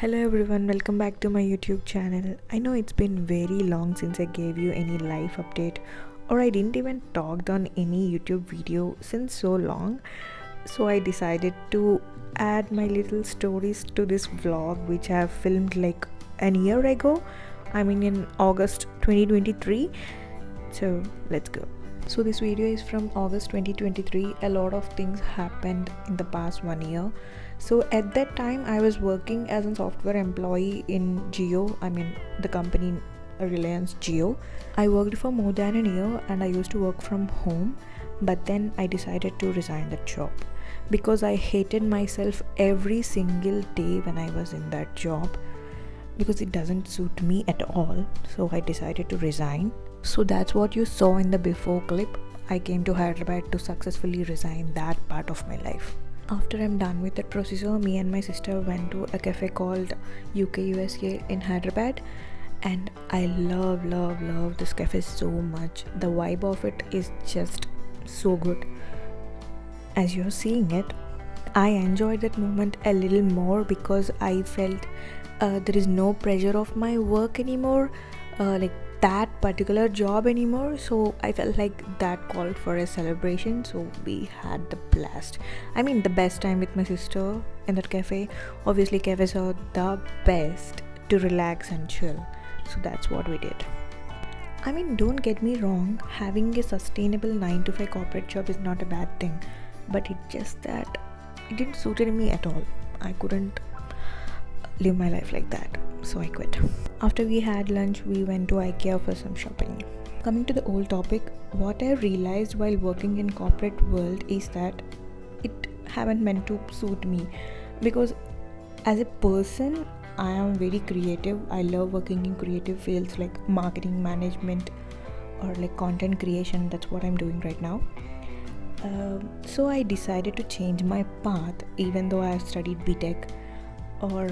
Hello everyone, welcome back to my YouTube channel. I know it's been very long since I gave you any life update or I didn't even talked on any YouTube video since so long. So I decided to add my little stories to this vlog which I have filmed like an year ago. I mean in August 2023. So let's go. So this video is from August 2023. A lot of things happened in the past 1 year. So at that time I was working as a software employee in Jio, I mean the company Reliance Jio. I worked for more than a year and I used to work from home, but then I decided to resign that job because I hated myself every single day when I was in that job because it doesn't suit me at all. So I decided to resign. So that's what you saw in the before clip. I came to Hyderabad to successfully resign that part of my life. After I'm done with that procedure, me and my sister went to a cafe called UKUSA in Hyderabad, and I love this cafe so much. The vibe of it is just so good. As you're seeing it, I enjoyed that moment a little more because I felt there is no pressure of my work anymore, like that particular job anymore. So I felt like that called for a celebration. So we had the blast. I mean the best time with my sister in that cafe. Obviously cafes are the best to relax and chill. So that's what we did. I mean, don't get me wrong, having a sustainable 9 to 5 corporate job is not a bad thing, but it's just that it didn't suit me at all. I couldn't live my life like that, so I quit. After we had lunch, we went to IKEA for some shopping. Coming to the old topic, what I realized while working in corporate world is that it haven't meant to suit me, because as a person I am very creative. I love working in creative fields like marketing management or like content creation. That's what I'm doing right now. So I decided to change my path, even though I have studied BTech or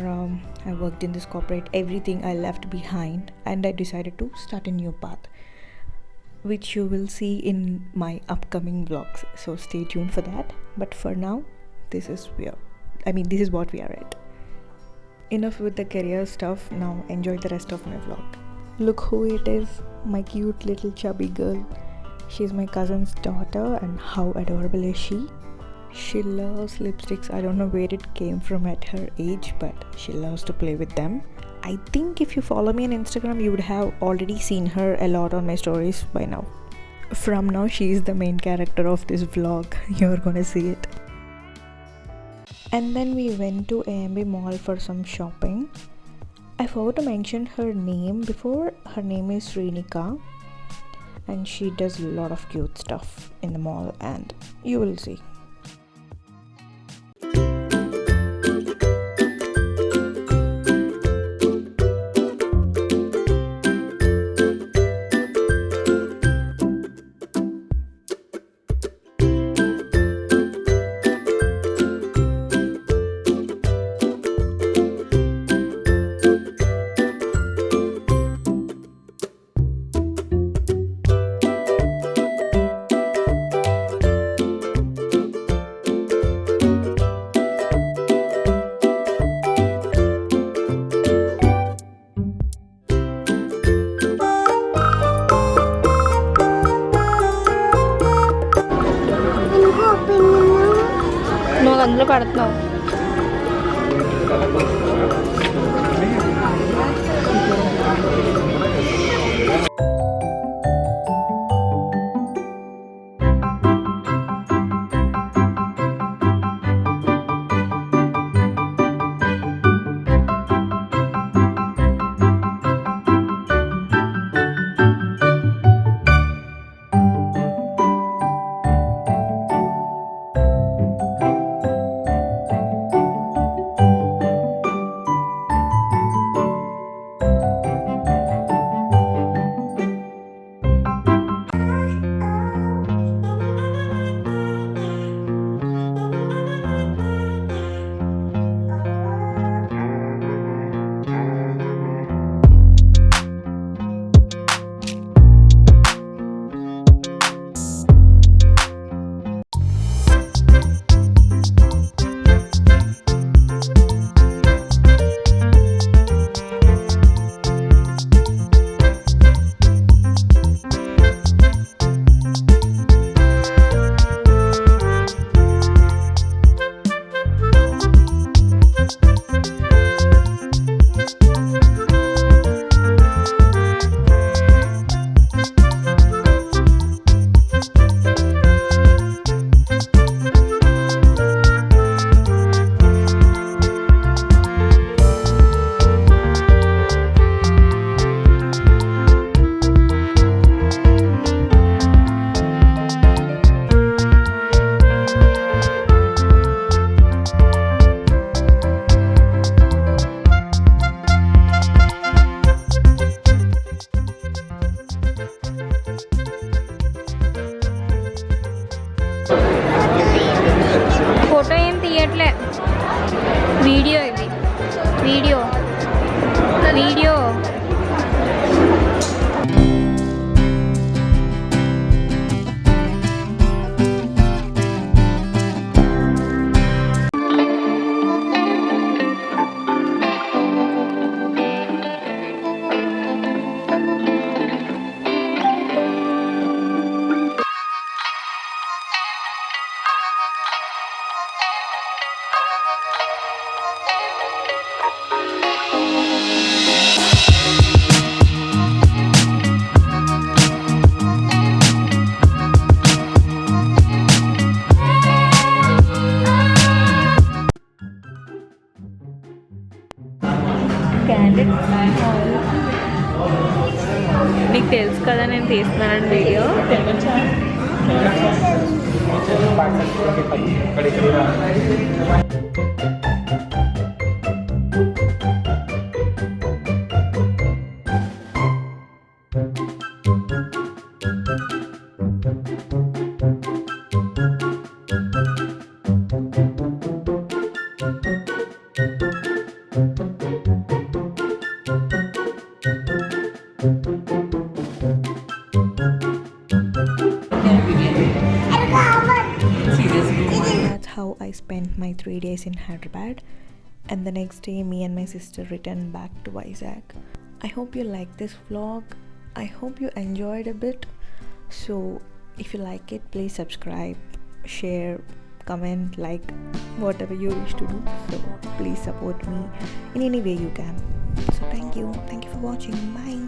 I worked in this corporate, everything I left behind, and I decided to start a new path, which you will see in my upcoming vlogs. So stay tuned for that. But for now, this is what we are at. Enough with the career stuff. Now enjoy the rest of my vlog. Look who it is, my cute little chubby girl. She's my cousin's daughter, and how adorable is she? She loves lipsticks. I don't know where it came from at her age, but she loves to play with them. I think if you follow me on Instagram, you would have already seen her a lot on my stories by now. From now, she is the main character of this vlog. You're gonna see it. And then we went to AMB mall for some shopping. I forgot to mention her name before. Her name is Srinika, and she does a lot of cute stuff in the mall, and you will see. నువ్వు అందులో పడుతున్నావు. Video ఇది video video candid నీకు తెలుసు కదా నేను తీస్తున్నాను video That's how I spent my 3 days in Hyderabad, and the next day me and my sister returned back to Vizag. I hope you like this vlog. I hope you enjoyed a bit. So if you like it, please subscribe, share, comment, like, whatever you wish to do. So please support me in any way you can. So thank you for watching. Bye.